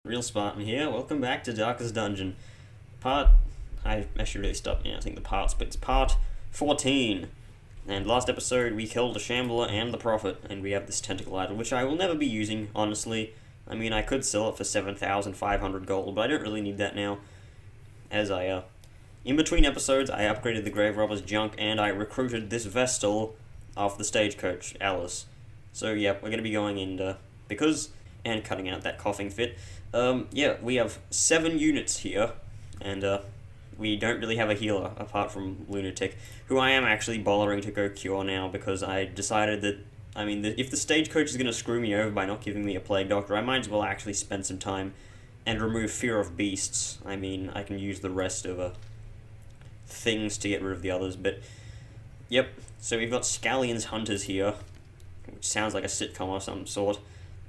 Real Spartan here. Welcome back to Darkest Dungeon. I should really stop announcing the parts, but it's part 14. And last episode we killed the Shambler and the Prophet, and we have this tentacle idol, which I will never be using, honestly. I mean, I could sell it for 7,500 gold, but I don't really need that now. As in between episodes, I upgraded the Grave Robber's junk, and I recruited this Vestal off the stagecoach, Alice. So yeah, we're going to be going in, and cutting out that coughing fit. Yeah, we have 7 units here, and we don't really have a healer apart from Lunatic, who I am actually bothering to go cure now because I decided that, if the stagecoach is going to screw me over by not giving me a plague doctor, I might as well actually spend some time and remove fear of beasts. I mean, I can use the rest of things to get rid of the others, but yep. So we've got Scallion's Hunters here, which sounds like a sitcom of some sort.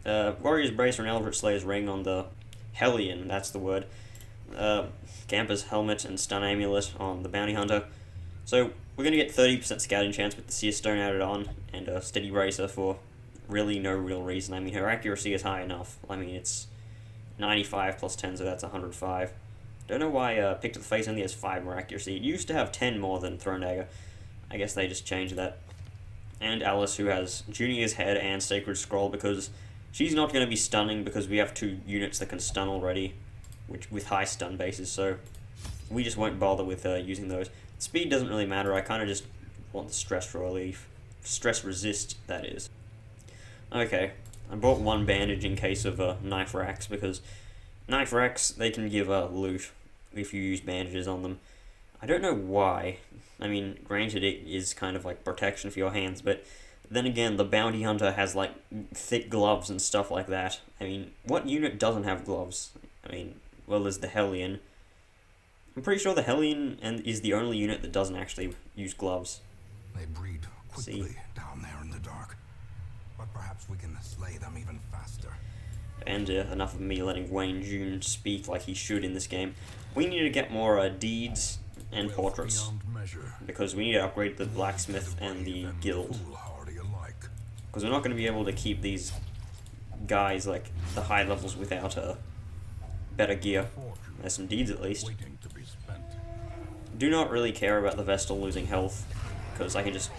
Warrior's Bracer and Eldritch Slayer's Ring on the Hellion, that's the word. Camper's Helmet and Stun Amulet on the Bounty Hunter. So we're going to get 30% scouting chance with the Seer Stone added on, and a Steady Bracer for really no real reason. I mean, her accuracy is high enough. I mean, it's 95 plus 10, so that's 105. Don't know why Pick to the Face only has 5 more accuracy. It used to have 10 more than Thrown Dagger. I guess they just changed that. And Alice, who has Junior's Head and Sacred Scroll, because she's not going to be stunning because we have 2 units that can stun already, which with high stun bases, so we just won't bother with using those. Speed doesn't really matter, I kind of just want the stress relief. Stress resist, that is. Okay, I bought 1 bandage in case of knife racks, because knife racks, they can give loot if you use bandages on them. I don't know why. I mean, granted it is kind of like protection for your hands, but then again, the Bounty Hunter has like thick gloves and stuff like that. I mean, what unit doesn't have gloves? I mean, well, there's the Hellion. I'm pretty sure the Hellion is the only unit that doesn't actually use gloves. They breed quickly down there in the dark, but perhaps we can slay them even faster. And enough of me letting Wayne June speak like he should in this game. We need to get more deeds and portraits, because we need to upgrade the blacksmith and the guild. Because we're not going to be able to keep these guys like the high levels without better gear. There's some deeds at least. Do not really care about the Vestal losing health, because I can just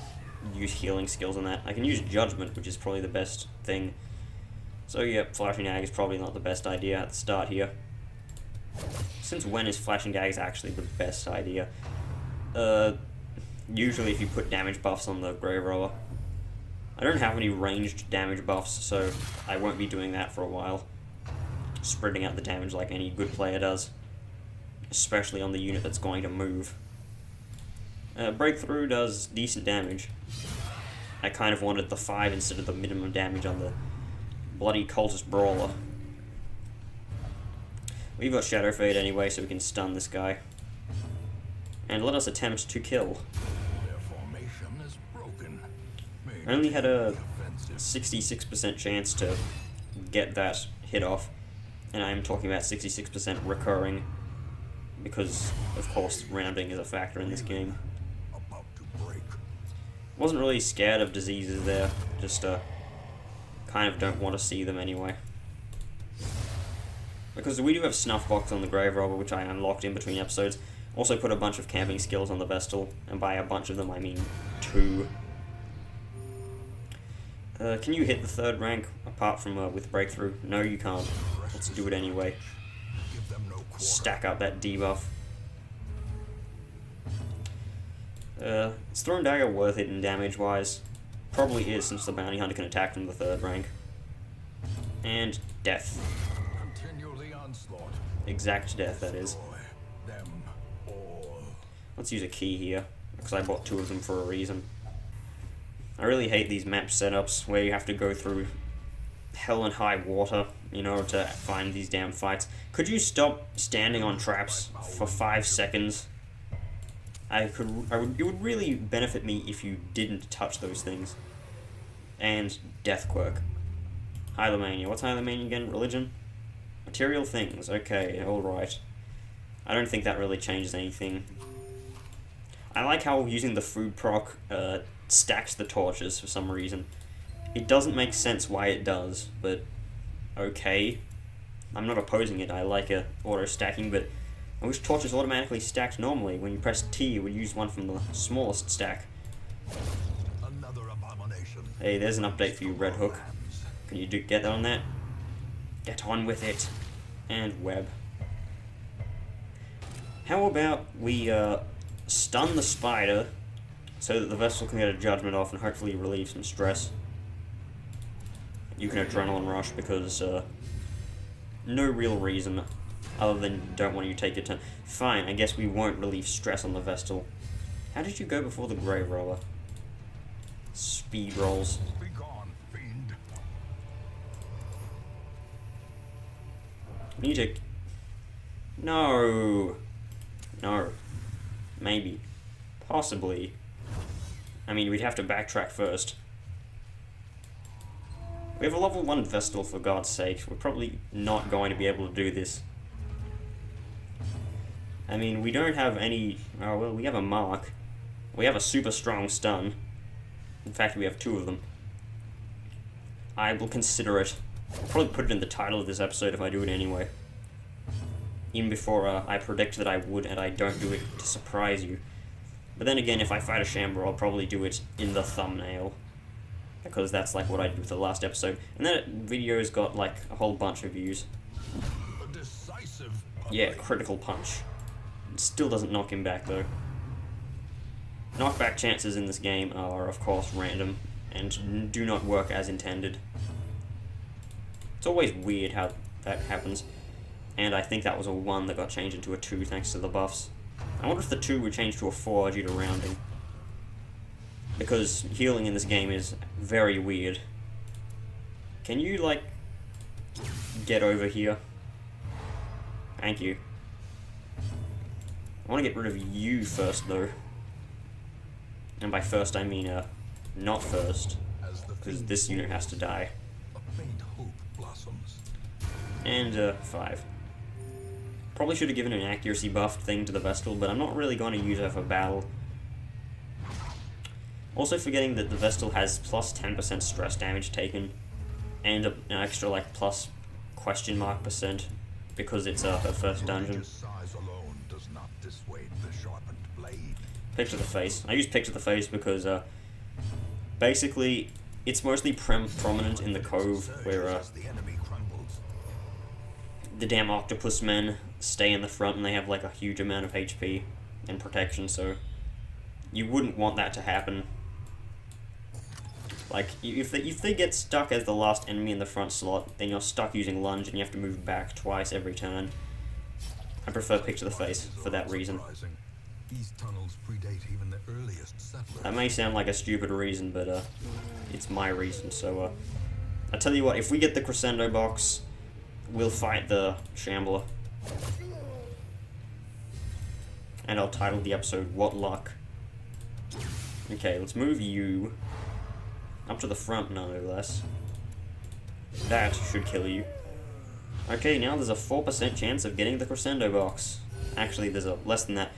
use healing skills on that. I can use Judgment, which is probably the best thing. So yep, Flashing Gag is probably not the best idea at the start here. Since when is Flashing Gag actually the best idea? Usually if you put damage buffs on the Grave Robber. I don't have any ranged damage buffs, so I won't be doing that for a while. Spreading out the damage like any good player does. Especially on the unit that's going to move. Breakthrough does decent damage. I kind of wanted the 5 instead of the minimum damage on the bloody Cultist Brawler. We've got Shadow Fade anyway, so we can stun this guy. And let us attempt to kill. I only had a 66% chance to get that hit off, and I'm talking about 66% recurring, because of course rounding is a factor in this game. Wasn't really scared of diseases there, just kind of don't want to see them anyway. Because we do have Snuffbox on the Grave Robber, which I unlocked in between episodes. Also put a bunch of camping skills on the Vestal, and by a bunch of them I mean 2. Can you hit the 3rd rank apart from with Breakthrough? No, you can't. Let's do it anyway. Stack up that debuff. Is Thrown Dagger worth it in damage-wise? Probably is, since the Bounty Hunter can attack from the 3rd rank. And death. Exact death, that is. Let's use a key here, because I bought 2 of them for a reason. I really hate these map setups where you have to go through hell and high water in order to find these damn fights. Could you stop standing on traps for 5 seconds? It would really benefit me if you didn't touch those things. And Death Quirk. Hylomania. What's Hylomania again? Religion? Material things. Okay, alright. I don't think that really changes anything. I like how using the food proc stacks the torches for some reason. It doesn't make sense why it does, but okay. I'm not opposing it. I like auto stacking, but I wish torches automatically stacked normally. When you press T, it would use one from the smallest stack. Another abomination. Hey, there's an update for you, Red Hook. Can you get on that? Get on with it. And web. How about we stun the spider so that the vessel can get a judgment off and hopefully relieve some stress. You can adrenaline rush because no real reason other than don't want you to take your turn. Fine, I guess we won't relieve stress on the vessel. How did you go before the grave roller? Speed rolls. Be gone, fiend. We need to... No. No. Maybe. Possibly. I mean, we'd have to backtrack first. We have a level 1 Vestal, for God's sake. We're probably not going to be able to do this. I mean, we don't have any... Oh, well, we have a mark. We have a super strong stun. In fact, we have 2 of them. I will consider it. I'll probably put it in the title of this episode if I do it anyway. Even before I predict that I would, and I don't do it to surprise you. But then again, if I fight a Shambler, I'll probably do it in the thumbnail. Because that's like what I did with the last episode. And that video's got like a whole bunch of views. A decisive Yeah, critical punch. It still doesn't knock him back though. Knockback chances in this game are of course random and do not work as intended. It's always weird how that happens. And I think that was a 1 that got changed into a 2 thanks to the buffs. I wonder if the 2 would change to a 4 due to rounding. Because healing in this game is very weird. Can you, like, get over here? Thank you. I want to get rid of you first, though. And by first, I mean, not first. Because this unit has to die. A faint hope blossoms. And, 5. Probably should have given an accuracy buffed thing to the Vestal, but I'm not really going to use her for battle. Also forgetting that the Vestal has plus 10% stress damage taken, and an extra like plus question mark % because it's her first dungeon. Size alone does not dissuade the sharpened blade. Picture the face. I use picture the face because basically it's mostly prominent in the cove where The enemy crumbles. the damn octopus men stay in the front and they have like a huge amount of HP and protection, so you wouldn't want that to happen. Like, if they get stuck as the last enemy in the front slot, then you're stuck using lunge and you have to move back twice every turn. I prefer picture the face for that reason. These tunnels predate even the earliest settlers. That may sound like a stupid reason, but it's my reason, so I tell you what, if we get the crescendo box, we'll fight the Shambler. And I'll title the episode, What Luck. Okay, let's move you up to the front, no less. That should kill you. Okay, now there's a 4% chance of getting the crescendo box. Actually, there's a less than that.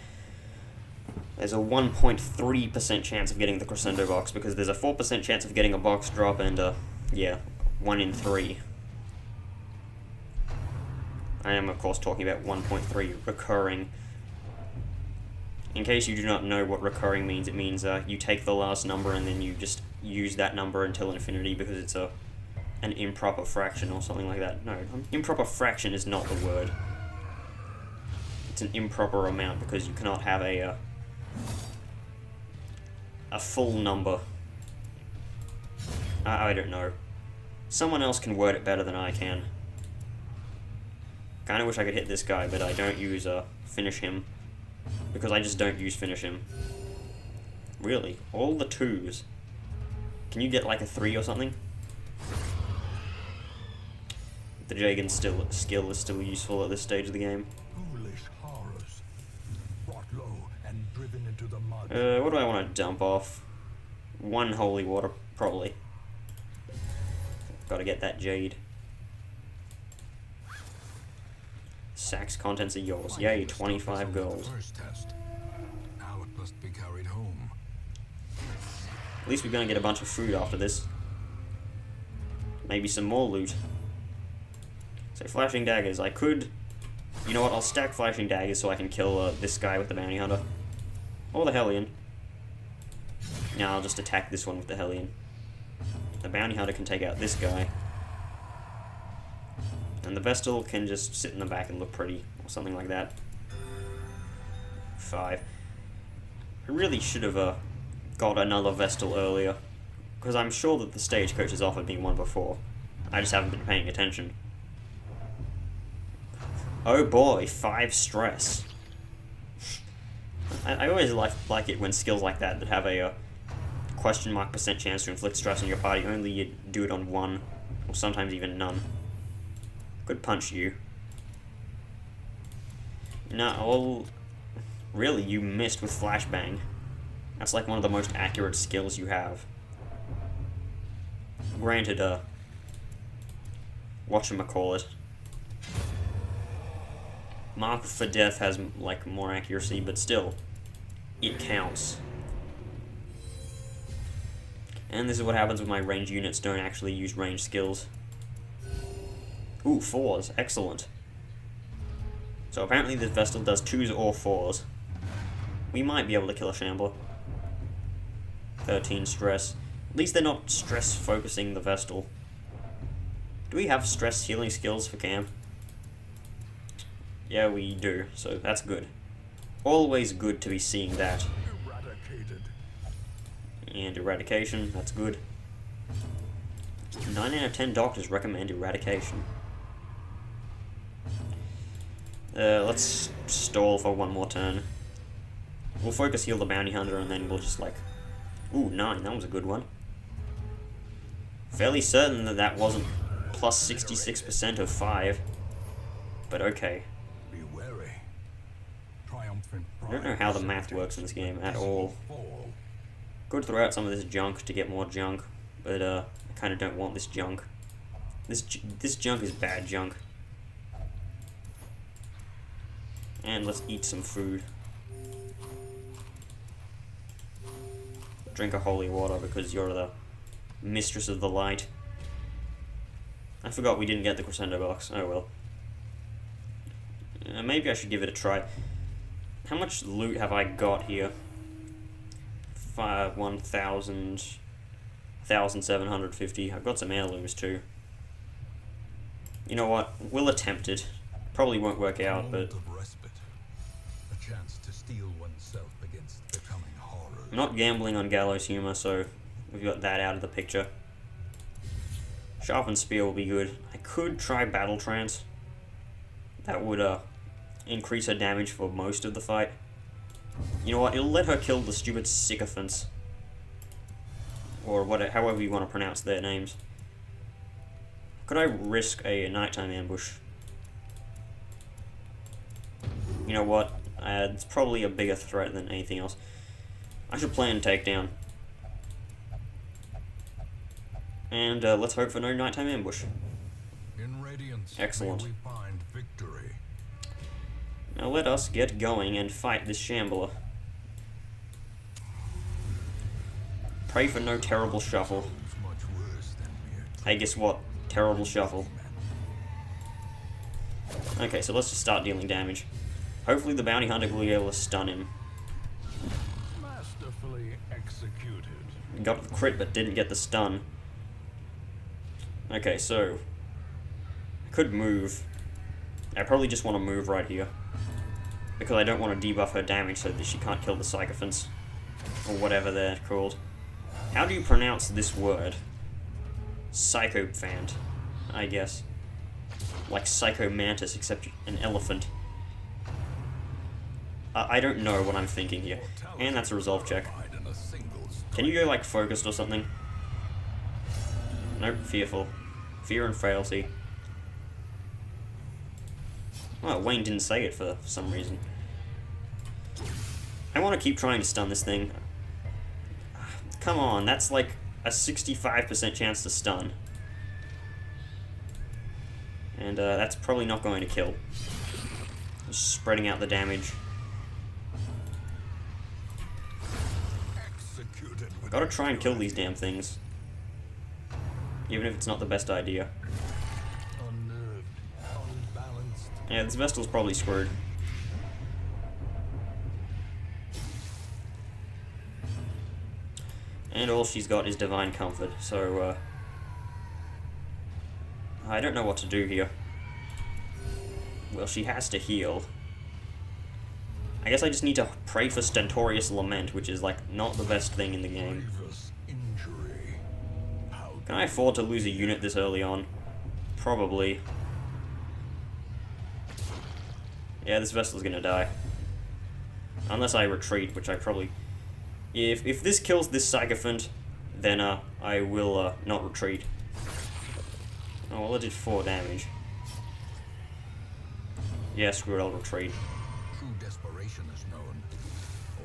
There's a 1.3% chance of getting the crescendo box, because there's a 4% chance of getting a box drop, and yeah, 1 in 3. I am, of course, talking about 1.3 recurring. In case you do not know what recurring means, it means you take the last number and then you just use that number until infinity because it's an improper fraction or something like that. No, improper fraction is not the word. It's an improper amount because you cannot have a full number. I don't know. Someone else can word it better than I can. Kinda wish I could hit this guy, but I don't use finish him. Because I just don't use finish him. Really? All the 2s. Can you get like a 3 or something? The Jagan skill is still useful at this stage of the game. Foolish horrors, brought low and driven into the mud. What do I want to dump off? 1 holy water, probably. Gotta get that jade. Sack's contents are yours. Yay, 25 gold. First test. Now it must be carried home. At least we're gonna get a bunch of food after this. Maybe some more loot. So flashing daggers, I could... You know what, I'll stack flashing daggers so I can kill this guy with the bounty hunter. Or the Hellion. Now I'll just attack this one with the Hellion. The bounty hunter can take out this guy. And the Vestal can just sit in the back and look pretty, or something like that. 5. I really should have got another Vestal earlier, because I'm sure that the stagecoach has offered me one before. I just haven't been paying attention. Oh boy, 5 stress. I always like it when skills like that have a question mark % chance to inflict stress on your party, only you do it on 1, or sometimes even none. Could punch you. No, well, really, you missed with flashbang. That's like one of the most accurate skills you have. Granted, whatchamacallit. Mark for Death has, like, more accuracy, but still, it counts. And this is what happens when my ranged units don't actually use ranged skills. Ooh, 4s. Excellent. So apparently this Vestal does 2s or 4s. We might be able to kill a Shambler. 13 stress. At least they're not stress focusing the Vestal. Do we have stress healing skills for camp? Yeah, we do, so that's good. Always good to be seeing that. Eradicated. And eradication, that's good. 9 out of 10 doctors recommend eradication. Let's stall for one more turn. We'll focus heal the bounty hunter and then we'll just like... Ooh, 9, that was a good one. Fairly certain that that wasn't plus 66% of 5. But okay. Be wary. Triumphant I don't know how the math works in this game at all. Could throw out some of this junk to get more junk, but I kind of don't want this junk. This junk is bad junk. And let's eat some food. Drink a holy water because you're the mistress of the light. I forgot we didn't get the crescendo box. Oh well. Maybe I should give it a try. How much loot have I got here? 1,750. I've got some heirlooms too. You know what? We'll attempt it. Probably won't work out, but... A chance to steel oneself against the coming horrors. I'm not gambling on gallows humor, so we've got that out of the picture. Sharpened spear will be good. I could try battle trance. That would increase her damage for most of the fight. You know what? It'll let her kill the stupid sycophants, or however you want to pronounce their names. Could I risk a nighttime ambush? You know what? It's probably a bigger threat than anything else. I should plan takedown. And let's hope for no nighttime ambush. In radiance, excellent. May we find victory. Now let us get going and fight this Shambler. Pray for no terrible shuffle. Much worse than mere Hey, guess what? Terrible shuffle. Okay, so let's just start dealing damage. Hopefully the bounty hunter will be able to stun him. masterfully executed. Got the crit but didn't get the stun. Okay, so I could move. I probably just want to move right here, because I don't want to debuff her damage so that she can't kill the sycophants, or whatever they're called. How do you pronounce this word? Psychophant, I guess. Like Psychomantis, except an elephant. I don't know what I'm thinking here. And that's a resolve check. Can you go, like, focused or something? Nope, fearful. Fear and frailty. Well, Wayne didn't say it for some reason. I want to keep trying to stun this thing. Come on, that's like a 65% chance to stun. And that's probably not going to kill. Just spreading out the damage. Gotta try and kill these damn things. Even if it's not the best idea. Unnerved, Yeah, this Vestal's probably screwed. And all she's got is Divine Comfort, so, I don't know what to do here. Well, she has to heal. I guess I just need to pray for Stentorius Lament, which is, like, not the best thing in the game. Can I afford to lose a unit this early on? Probably. Yeah, this Vestal's gonna die. Unless I retreat, which I probably... If this kills this Sycophant, then, I will, not retreat. Oh, well, it did 4 damage. Yeah, screw it, I'll retreat. True desperation is known.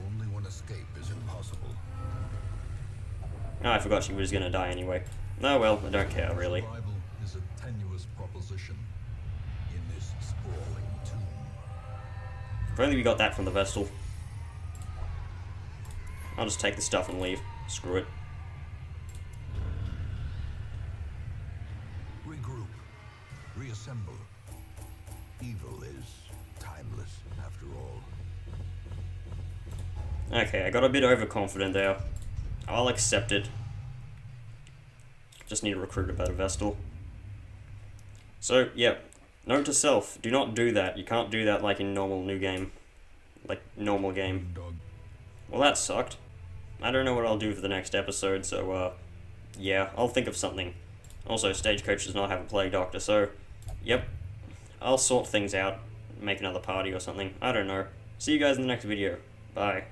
Only when escape is impossible. Oh, I forgot she was gonna die anyway. Oh well, I don't care, really. Survival is a tenuous proposition in this sprawling tomb. If only we got that from the Vestal. I'll just take the stuff and leave. Screw it. Regroup. Reassemble. Evil is timeless, after all. Okay, I got a bit overconfident there. I'll accept it. Just need to recruit a better Vestal. So, yeah. Note to self, do not do that. You can't do that like in normal new game. Like, normal game. Well, that sucked. I don't know what I'll do for the next episode, so, yeah, I'll think of something. Also, Stagecoach does not have a Plague Doctor, so, yep. I'll sort things out, make another party or something. I don't know. See you guys in the next video. Bye.